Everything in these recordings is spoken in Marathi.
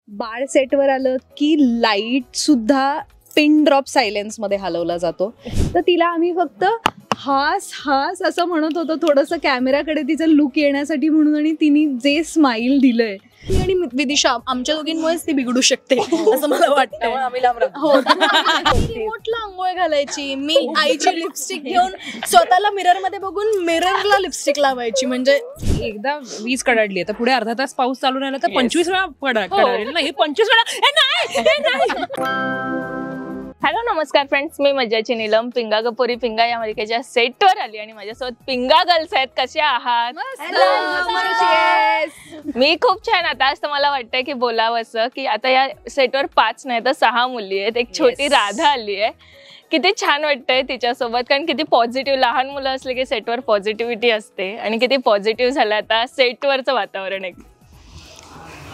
बाळ सेटवर आलं की लाईट सुद्धा पिन ड्रॉप सायलेन्स मध्ये हलवला जातो. तर तिला आम्ही फक्त हास हास असं म्हणत होतो थोडंसं कॅमेराकडे तिचं लुक येण्यासाठी म्हणून, आणि तिने जे स्माइल दिलंय. आणि विदिशा आमच्या दोघींमुळेच ती बिघडू शकते असं मला वाटतं. रिमोटला आंघोळ घालायची, मी आईची लिपस्टिक घेऊन स्वतःला मिरर मध्ये बघून मिररला लिपस्टिक लावायची. म्हणजे एकदा वीज कडाडली तर पुढे अर्धा तास पाऊस चालू राहिला तर 25 वेळा कडाडली नाही, 25 वेळा. हॅलो नमस्कार फ्रेंड्स, मी मज्जाची नीलम पिंगा कपोरी पिंगा या मालिकेच्या सेटवर आली आणि माझ्यासोबत पिंगा गर्ल्स आहेत. कशा आहात? मी खूप छान. आता आज तर मला वाटतंय की बोलावं असं की आता या सेटवर 5 नाही तर 6 मुली आहेत. एक छोटी राधा आली आहे. किती छान वाटतंय तिच्यासोबत, कारण किती पॉझिटिव्ह, लहान मुलं असले की सेटवर पॉझिटिव्हिटी असते आणि किती पॉझिटिव्ह झालं आता सेटवरचं वातावरण. एक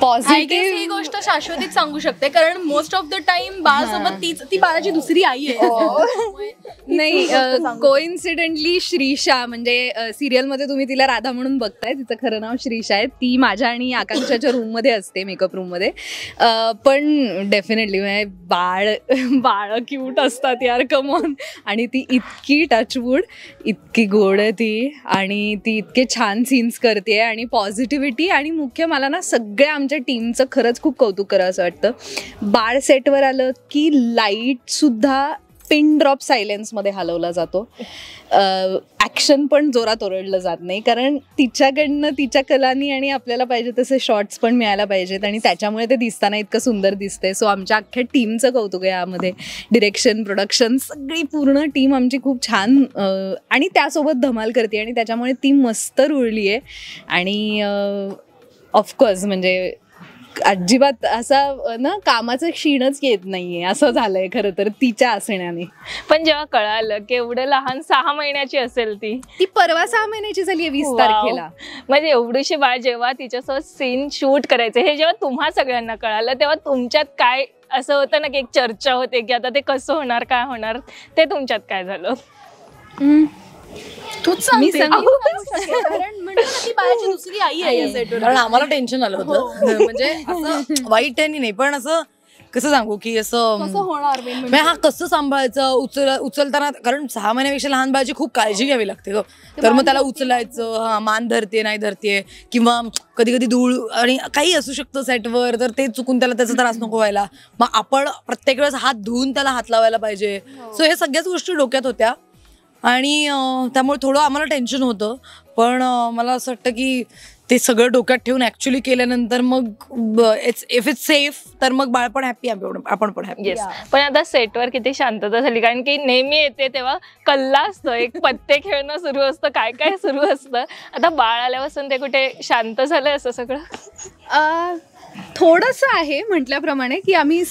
पॉझिटिव्ह ही गोष्ट शाश्वतीत सांगू शकते, कारण मोस्ट ऑफ द टाइम बाळासोबत ती बाळाची दुसरी आई आहे. नाही, कोइन्सिडेंटली श्रीशा म्हणजे सिरियल मध्ये तुम्ही तिला राधा म्हणून बघताय, तिचं खरं नाव श्रीशा आहे. ती माझ्या आणि आकांक्षाच्या रूम मध्ये असते, मेकअप रूम मध्ये. पण डेफिनेटली बाळ क्यूट असतात यार, कमॉन. आणि ती इतकी टचवूड, इतकी गोड आहे ती, आणि ती इतके छान सीन्स करते आणि पॉझिटिव्हिटी. आणि मुख्य मला ना सगळ्या आमच्या टीमचं खरंच खूप कौतुक करा असं वाटतं. बाळ सेटवर आलं की लाईट सुद्धा पिन ड्रॉप सायलेन्स मध्ये हलवला जातो. ऍक्शन पण जोरात ओरडलं जात नाही, कारण तिच्याकडनं तिच्या कलानी आणि आपल्याला पाहिजे तसे शॉट्स पण मिळायला पाहिजेत, आणि त्याच्यामुळे ते दिसताना इतकं सुंदर दिसतंय. सो आमच्या अख्ख्या टीमचं कौतुक आहे यामध्ये. डिरेक्शन, प्रोडक्शन, सगळी पूर्ण टीम आमची खूप छान आणि त्यासोबत धमाल करते, आणि त्याच्यामुळे ती मस्त रुळली आहे. आणि ऑफकोर्स म्हणजे अजिबात असा ना कामाचं क्षीणच येत नाहीये असं झालंय खरं तर तिच्या असण्याने. पण जेव्हा कळालं की एवढं लहान 6 महिन्याची असेल ती परवा 6 महिन्याची झाली 20 तारखेला. म्हणजे एवढीशी बाळ जेव्हा तिच्यासोबत सीन शूट करायचं हे जेव्हा तुम्हा सगळ्यांना कळालं, तेव्हा तुमच्यात काय असं होतं ना की एक चर्चा होते की आता ते कसं होणार, काय होणार, ते तुमच्यात काय झालं? कारण आम्हाला टेन्शन आलं होतं. म्हणजे असं वाईट आहे नाही, पण असं कसं सांगू की असं होणार, हा कसं सांभाळायचं उचलताना, कारण 6 महिन्यापेक्षा लहान बाळाची खूप काळजी घ्यावी लागते. तर मग त्याला उचलायचं, मान धरते नाही धरते, किंवा कधी कधी धूळ आणि काही असू शकतं सेटवर, तर ते चुकून त्याला त्याचा त्रास नको व्हायला. मग आपण प्रत्येक वेळेस हात धुवून त्याला हात लावायला पाहिजे. सो हे सगळ्याच गोष्टी डोक्यात होत्या, आणि त्यामुळे थोडं आम्हाला टेन्शन होतं. पण मला असं वाटतं की ते सगळं डोक्यात ठेवून ऍक्च्युअली केल्यानंतर मग इफ इट्स सेफ तर मग बाळ पण हॅपी, आपण पण हॅपी. येस. पण आता सेटवर किती शांतता झाली, कारण की नेहमी येते तेव्हा कल्ला असतो, एक पत्ते खेळणं सुरू असतं, काय काय सुरू असतं. आता बाळ आल्यापासून ते कुठे शांत झालंय असं सगळं? थोडंसं आहे म्हटल्याप्रमाणे की आम्ही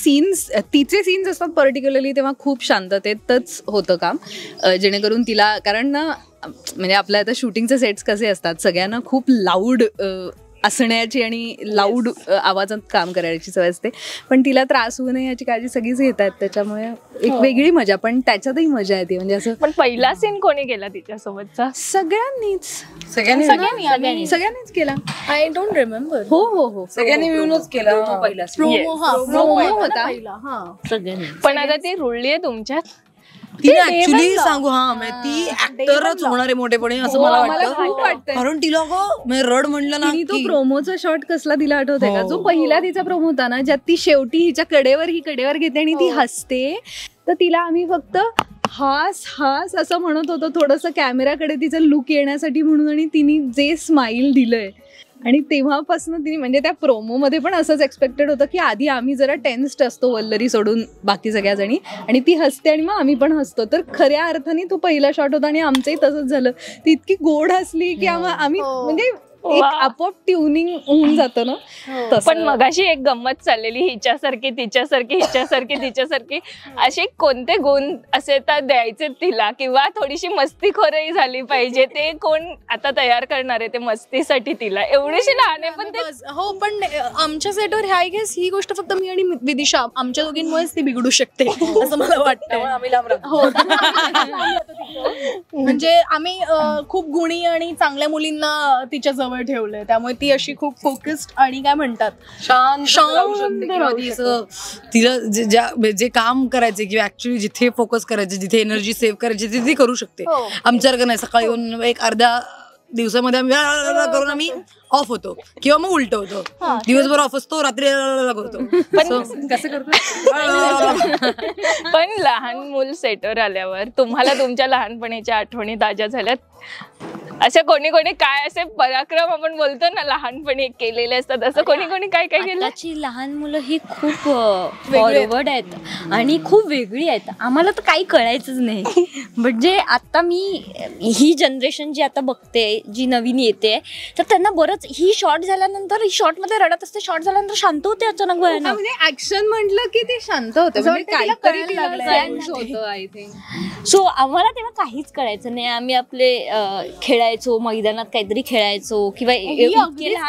तिचे सीन्स असतात पर्टिक्युलरली तेव्हा खूप शांततेतच होतं काम, जेणेकरून तिला, कारण ना म्हणजे आपल्या आता शूटिंगचे सेट्स कसे असतात, सगळ्यांना खूप लाऊड असण्याची आणि लाऊड आवाजात काम करायची सवय असते. पण तिला त्रास होऊ नये याची काळजी सगळीच घेतात, त्याच्यामुळे एक वेगळी मजा, पण त्याच्यातही मजा येते. म्हणजे असं. पण पहिला सीन कोणी केला तिच्यासोबतचा? सगळ्यांनीच केला. I don't remember. हो सगळ्यांनी मिळूनच केला पहिला. प्रोमो होता. पण आता ती रुळली आहे तुमच्यात. तिने ऍक्च्युली सांगू, ती ऍक्टरच होणार आहे मोठेपणे असं मला वाटतं. कारण तिला रड म्हणलं ना, तो प्रोमोचा शॉट कसला दिला आठवतंय का? जो पहिला तिचा प्रोमो होता ना, ज्यात ती शेवटी हिच्या कडेवर घेते आणि ती हसते, तर तिला आम्ही फक्त हास हास असं म्हणत होतो थोडंसं कॅमेराकडे तिचं लुक येण्यासाठी म्हणून, आणि तिने जे स्माइल दिलंय. आणि तेव्हापासून तिने, म्हणजे त्या प्रोमोमध्ये पण असंच एक्सपेक्टेड होतं की आधी आम्ही जरा टेन्स्ड असतो वल्लरी सोडून बाकी सगळ्या जणी, आणि ती हसते आणि मग आम्ही पण हसतो. तर खऱ्या अर्थाने तो पहिला शॉट होता आणि आमचंही तसंच झालं. ती इतकी गोड हसली की आम्ही म्हणजे एक आपोआप ट्युनिंग होऊन जातं ना. पण मगाशी एक गंमत चाललेली, हिच्यासारखी तिच्यासारखी असे कोणते गुण असे तर द्यायचे तिला, किंवा थोडीशी मस्तीखोरही झाली पाहिजे, ते कोण आता तयार करणार आहे ते मस्तीसाठी तिला? एवढीशी लहान आहे पण ते. हो, पण आमच्या सेटवर आय गेस ही गोष्ट फक्त मी आणि विदिशा आमच्या दोघींमुळेच ती बिघडू शकते असं मला वाटतं. म्हणजे आम्ही खूप गुणी आणि चांगल्या मुलींना तिच्या जवळ जवळ ठेवलंय, त्यामुळे ती अशी खूप फोकस्ड आणि काय म्हणतात शांत राहू शकते किंवा ती असं तिला जे काम करायचे किंवा ऍक्च्युली जिथे फोकस करायचे, जिथे एनर्जी सेव्ह करायची तिथे ती करू शकते. आमच्यासारखं नाही सकाळी येऊन एक अर्ध्या दिवसामध्ये करून आम्ही ऑफ होतो किंवा मग उलट होतो. दिवसभर ऑफ असतो, रात्री करतो. पण कसं करतो? पण लहान मूल सेटवर आल्यावर तुम्हाला तुमच्या लहानपणीच्या आठवणी ताज्या झाल्यात? अशा कोणी कोणी काय असे पराक्रम आपण बोलतो ना लहानपणी केलेले असतात, असं कोणी कोणी काय काय केलं? आताची लहान मुलं ही खूप फॉरवर्ड आहेत आणि खूप वेगळी आहेत. आम्हाला तर काही कळायचंच नाही. म्हणजे आता मी ही जनरेशन जी आता बघते, जी नवीन येते, तर त्यांना बरंच ही शॉर्ट झाल्यानंतर, ही शॉर्ट मध्ये रडत असते, शॉर्ट झाल्यानंतर शांत होते अचानक वयानं. म्हणजे ऍक्शन म्हटलं की ते शांत होते, काहीतरी होतं आय थिंक. सो आम्हाला तेव्हा काहीच कळायचं नाही. आम्ही आपले खेळायचो, मैदानात काहीतरी खेळायचो किंवा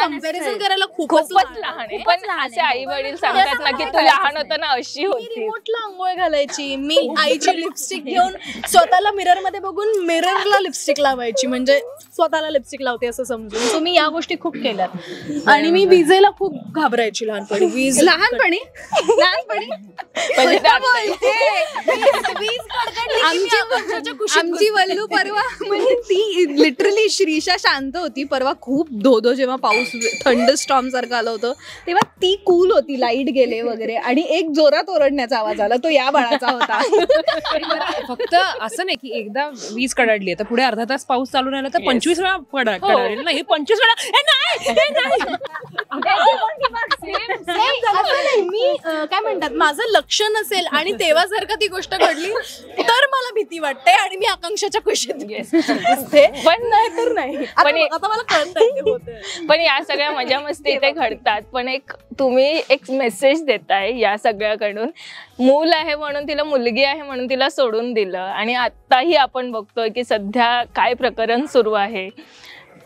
कंपॅरिझन करायला खूपच लहान आहे. पण असे आई वडील सांगतात ना की तू लहान होताना अशी होती. रिमोटला आंघोळ घालायची मी, आईची लिपस्टिक घेऊन स्वतःला मिरर मध्ये बघून मिररला लिपस्टिक लावायची, म्हणजे स्वतःला लिपस्टिक लावते असं समजून. सो मी या गोष्टी खूप केल्यात. आणि मी विजेला खूप घाबरायची लहानपणी. लहानपणी आमची वल्लू परवा, म्हणजे ती लिटरली श्रीषा शांत होती. परवा खूप धोधो जेव्हा पाऊस थंड स्टॉर्म सारखं आलं होतं तेव्हा ती कूल होती. लाईट गेले वगैरे आणि एक जोरात ओरडण्याचा आवाज आला, तो या बाळाचा होता. फक्त असं नाही की एकदा वीज कडाडली तर पुढे अर्धा तास पाऊस चालू राहिला तर 25 वेळा कडाडेल ना. हे 25 वेळा मी काय म्हणतात माझं लक्ष नसेल आणि तेव्हा जर का ती गोष्ट घडली तर मला भीती वाटते आणि मी आकांक्षाच्या कुशीत असते. पण नाही तर नाही. आता मला कळत. पण या सगळ्या मजा मस्ती इथे घडतात. पण तुम्ही एक मेसेज देताय या सगळ्याकडून. मूल आहे म्हणून तिला, मुलगी आहे म्हणून तिला सोडून दिलं आणि आताही आपण बघतोय की सध्या काय प्रकरण सुरू आहे.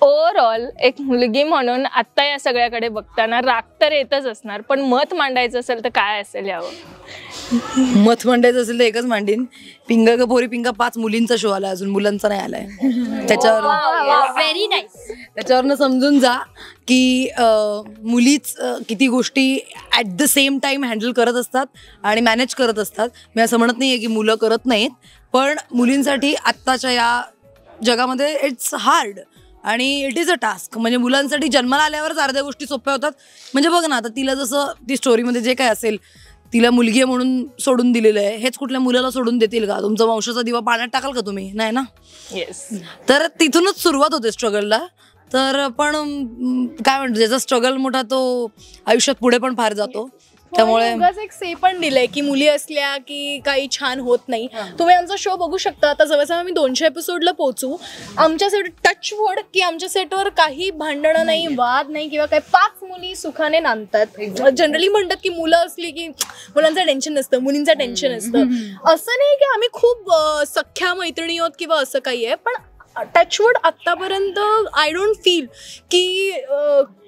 ओव्हरऑल एक मुलगी म्हणून आता या सगळ्याकडे बघताना राग तर येतच असणार, पण मत मांडायचं असेल तर काय असेल यावं? मत मांडायचं असेल तर एकच मांडीन, पिंगा ग पोरी पिंगा 5 मुलींचा शो आला, अजून मुलांचा नाही आलाय. Very nice. त्याच्यावरनं समजून जा की मुलीच किती गोष्टी at the same time handle करत असतात आणि मॅनेज करत असतात. मी असं म्हणत नाहीये की मुलं करत नाहीत, पण मुलींसाठी आत्ताच्या या जगामध्ये इट्स हार्ड आणि इट इज अ टास्क. म्हणजे मुलांसाठी जन्माला आल्यावरच अर्ध्या गोष्टी सोप्या होतात. म्हणजे बघ ना, आता तिला जसं ती स्टोरीमध्ये जे काय असेल, तिला मुलगी आहे म्हणून सोडून दिलेलं आहे, हेच कुठल्या मुलाला सोडून देतील का? तुमचा वंशाचा दिवा पाण्यात टाकाल का तुम्ही? नाही ना. येस. तर तिथूनच सुरुवात होते स्ट्रगलला. तर पण काय म्हणतो, ज्याचा स्ट्रगल मोठा तो आयुष्यात पुढे पण फार जातो. त्यामुळे एक से पण दिलंय की मुली असल्या की काही छान होत नाही. तुम्ही आमचा शो बघू शकता. आता जवळजवळ आम्ही 200 एपिसोडला पोहोचू. आमच्या सेट टच वुड की आमच्या सेटवर काही भांडणं नाही, वाद नाही किंवा काही. 5 मुली सुखाने नांदतात. जनरली म्हणतात की मुलं असली की मुलांचं टेन्शन नसतं, मुलींचं टेन्शन असतं. असं नाही की आम्ही खूप सख्या मैत्रिणी आहोत किंवा असं काही आहे. पण टचवूड आतापर्यंत आय डोंट फील की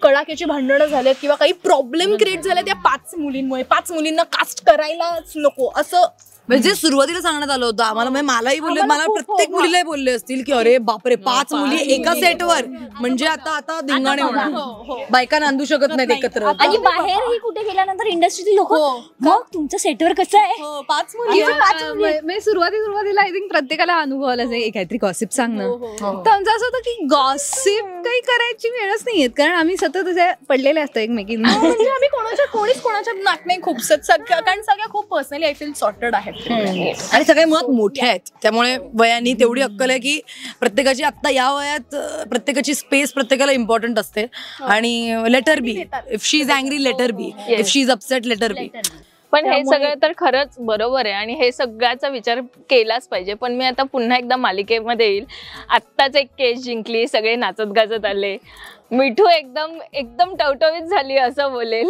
कडाक्याची भांडणं झाल्यात किंवा काही प्रॉब्लेम क्रिएट झाले त्या 5 मुलींमुळे. 5 मुलींना कास्ट करायलाच नको असं म्हणजे सुरुवातीला सांगण्यात आलं होतं आम्हाला. म्हणजे मलाही बोलले, मला प्रत्येक मुलीलाही बोलले असतील की अरे बापरे 5 मुली एका सेटवर, म्हणजे आता धिंगाणे होणार, बायका नांदू शकत नाहीत एकत्र. आणि बाहेरही कुठे गेल्यानंतर इंडस्ट्रीतील लोक मग तुमच्या सेटवर कसं आहे? 5 मुली. मी सुरुवातीला आय थिंक प्रत्येकाला अनुभव आला काहीतरी गॉसिप सांगणं. तर आमचं असं होतं की गॉसिप काही करायची वेळच नाहीये, कारण आम्ही सतत असे पडलेले असतो एकमेकींना. म्हणजे आम्ही कोणीच कोणाच्या नाक नाही खूपसत, कारण सगळ्या खूप पर्सनली आय फील सॉर्टेड आहेत आणि सगळे मुळात मोठे आहेत. त्यामुळे वयानी तेवढी अक्कल आहे की प्रत्येकाची आत्ता या वयात प्रत्येकाची स्पेस प्रत्येकाला इम्पॉर्टंट असते. आणि letter B, if she is angry letter B, if she is upset letter B. पण हे सगळं तर खरंच बरोबर आहे आणि हे सगळ्याचा विचार केलाच पाहिजे. पण मी आता पुन्हा एकदा मालिकेमध्ये येईल. आत्ताच एक केस जिंकली, सगळे नाचत गाजत आले, मिठू एकदम टवटवीत झाली असं बोलेल.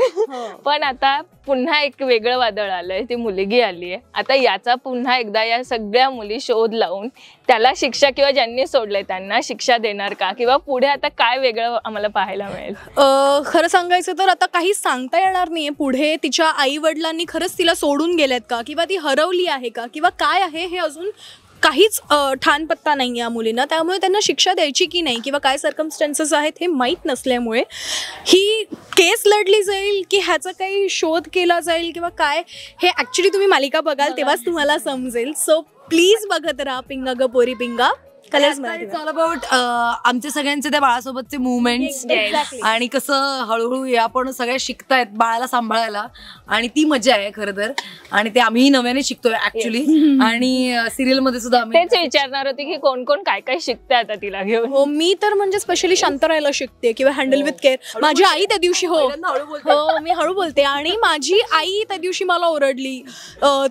पण आता पुन्हा एक वेगळं वादळ आलंय, ती मुलगी आली आहे. आता याचा पुन्हा एकदा या सगळ्या मुली शोध लावून त्याला शिक्षा किंवा ज्यांनी सोडलंय त्यांना शिक्षा देणार का, किंवा पुढे आता काय वेगळं आम्हाला पाहायला मिळेल? खरं सांगायचं तर आता काही सांगता येणार नाहीये. पुढे तिच्या आई वडिलांनी खरंच तिला सोडून गेल्यात का, किंवा ती हरवली आहे का, किंवा काय आहे हे अजून काहीच ठाण पत्ता नाही या मुलींना, त्यामुळे त्यांना शिक्षा द्यायची की नाही किंवा काय सर्कमस्टन्सेस आहेत हे माहीत नसल्यामुळे ही केस लढली जाईल की ह्याचा काही शोध केला जाईल किंवा काय, हे ॲक्च्युली तुम्ही मालिका बघाल तेव्हाच तुम्हाला समजेल. सो प्लीज बघत राहा पिंगा ग पोरी पिंगा. इट्स ऑल अबाउट आमच्या सगळ्यांचे त्या बाळासोबतचे मुवमेंट्स आणि कसं हळूहळू आपण सगळ्या शिकतायत बाळाला सांभाळायला आणि ती मजा आहे खरं तर. आणि ते आम्ही नव्याने शिकतोय ऍक्च्युली. आणि सिरियल मध्ये सुद्धा आम्ही तेच विचारणार होती की कोण कोण काय काय शिकते आता तिला घेऊन. हो, मी तर म्हणजे स्पेशली शांत राहायला शिकते किंवा हँडल विथ केअर. माझी आई त्या दिवशी हो मी हळू बोलते आणि माझी आई त्या दिवशी मला ओरडली.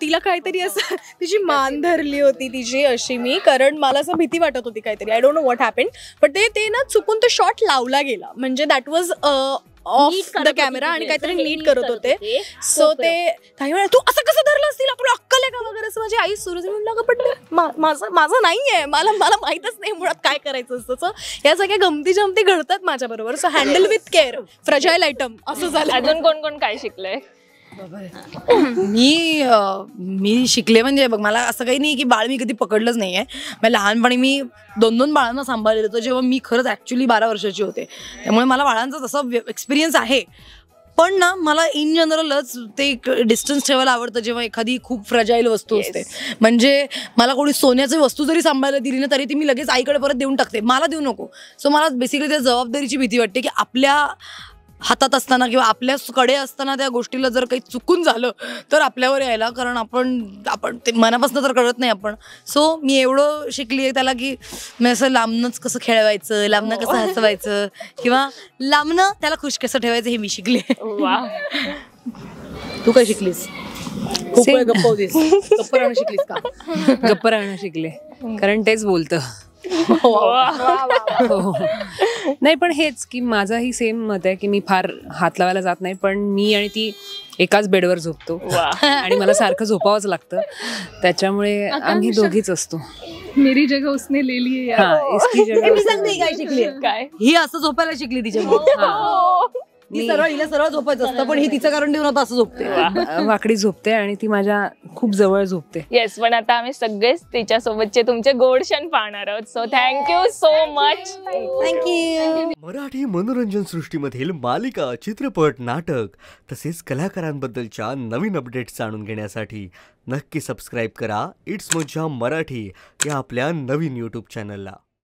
तिला काहीतरी असं तिची मान धरली होती तिची अशी मी, कारण मला असं भीती वाटत होती काहीतरी. I don't know what happened, but ते ना चुकून तो शॉट लावला गेला. म्हणजे that was of the camera आणि काहीतरी नीट करत होते. सो ते काही वेळा तू असं कसं धरलं असतील, आपलं अक्कल आहे का वगैरे असं माझी आई सुरू म्हणलं. पण माझं नाहीये, मला माहीतच नाही मुळात काय करायचं असतं. सो या सगळ्या गमती जमती घडतात माझ्या बरोबर. So handle with care, fragile item असं झालं. अजून कोण कोण काय शिकलंय? मी शिकले म्हणजे बघ, मला असं काही नाही की बाळ मी कधी पकडलंच नाहीये. लहानपणी मी 2 बाळांना सांभाळलेलं होतं जेव्हा मी खरंच ऍक्च्युली 12 वर्षाची होते. त्यामुळे मला बाळांचा तसा एक्सपिरियन्स आहे. पण ना मला इन जनरलच ते डिस्टन्स ठेवायला आवडतं जेव्हा एखादी खूप फ्रजाईल वस्तू असते. म्हणजे मला कोणी सोन्याची वस्तू जरी सांभाळायला दिली ना तरी ती मी लगेच आईकडे परत देऊन टाकते, मला देऊ नको. सो मला बेसिकली त्या जबाबदारीची भीती वाटते की आपल्या हातात असताना किंवा आपल्याकडे असताना त्या गोष्टीला जर काही चुकून झालं तर आपल्यावर यायला, कारण आपण ते मनापासून तर कळत नाही आपण. सो मी एवढं शिकली आहे त्याला की मी असं लांबनंच कसं खेळवायचं, लांबनं कसं हसवायचं किंवा लांबनं त्याला खुश कसं ठेवायचं हे मी शिकले. तू काय शिकलीस? गप्प राहणं शिकलीस का? गप्प राहणं शिकले, कारण तेच बोलतं. नाही पण हेच की माझंही सेम मत आहे की मी फार हात लावायला जात नाही, पण मी आणि ती एकाच बेडवर झोपतो आणि मला सारखं झोपावंच लागतं. त्याच्यामुळे आम्ही दोघीच असतो. मेरी जगह उसने ले ली है. मी सांगते काय शिकली काय? ही असं झोपायला शिकली तिच्यामुळे. हिला सरळ झोपायचं असतं पण ही तिचं कारण देऊन आता असं झोपते, वाकडी झोपते आणि ती माझ्या खूप जवळ झोपते. येस, पण आता आम्ही सगळेच तिच्यासोबतचे तुमचे गोड क्षण पाहणार आहोत. So thank you so much. Thank you. Marathi मनोरंजन सृष्टीमधील मालिका, चित्रपट, नाटक तसेच कलाकारांबद्दलच्या नवीन अपडेट्स जाणून घेण्यासाठी नक्की सबस्क्राईब करा इट्स मज्जा मराठी या आपल्या नवीन YouTube चॅनलला.